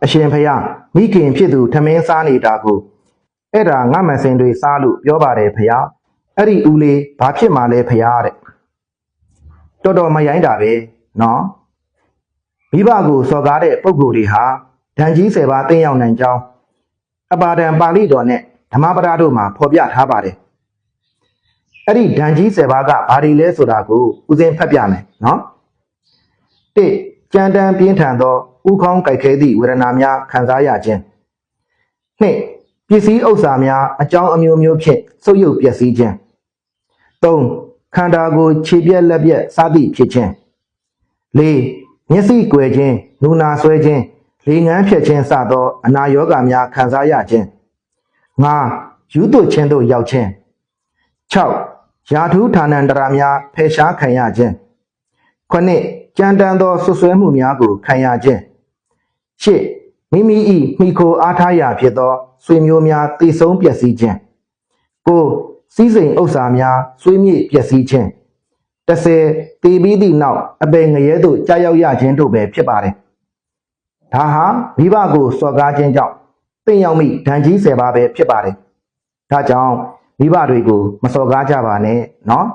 အရှင်ဖျားမိခင်ဖြစ်သူထမင်းစားနေတာကိုအဲ့ဒါငါမစင်တွေစားလို့ပြောပါတယ်ဖျားအဲ့ဒီဦးလေးဘာဖြစ်မှလဲဖျားတဲ့တော်တော်မရိုင်းတာပဲနော်မိဘကိုစော်ကားတဲ့ပုဂ္ဂိုလ်တွေဟာဓာန်ကြီး10ပါးသိရောက်နိုင်ကြောင်းအပါဒံပါဠိတော်နဲ့ဓမ္မပဒတို့မှာဖော်ပြထားပါတယ်အဲ့ဒီဓာန်ကြီး10ပါးကဘာတွေလဲဆိုတာကိုဦးစင်းဖတ်ပြမယ်နော်1ကြမ်းတမ်းပြင်းထန်သောဥခေါင်းကြိုက်ခဲသည့်ဝေဒနာများခံစားရခြင်း2ပစ္စည်းဥစ္စာများအကြောင်းအမျိုးမျိုးဖြင့်ဆုပ်ယုပ်ပျက်စီးခြင်း3ခန္ဓာကိုယ်ခြေပြက်လက်ပြက်စသည်ဖြစ်ခြင်း4မျက်စိကွယ်ခြင်းနူနာဆွဲခြင်းလေငန်းဖြတ်ခြင်းစသောအနာရောဂါများခံစားရခြင်း5ယူသွခြင်းတို့ရောက်ခြင်း6ယာထုဌာနန္တရာများဖယ်ရှားခံရခြင်း9ကြမ်းတမ်းသောဆွဆွဲမှုများကိုခံရခြင်း8မိမိ၏မိခိုအားထားရာဖြစ်သောဆွေမျိုးများတည်ဆုံးပျက်စီးခြင်း9စည်းစိမ်ဥစ္စာများဆွေးမြေ့ပျက်စီးခြင်း10တည်ပြီးသည့်နောက်အပေငရဲသို့ကြာရောက်ရခြင်းတို့ပဲဖြစ်ပါတယ်ဒါဟာမိဘကိုစော်ကားခြင်းကြောင့်သိရောက်မိဓာန်ကြီး10ပါးပဲဖြစ်ပါတယ်ဒါကြောင့်မိဘတွေကိုမစော်ကားကြပါနဲ့နော်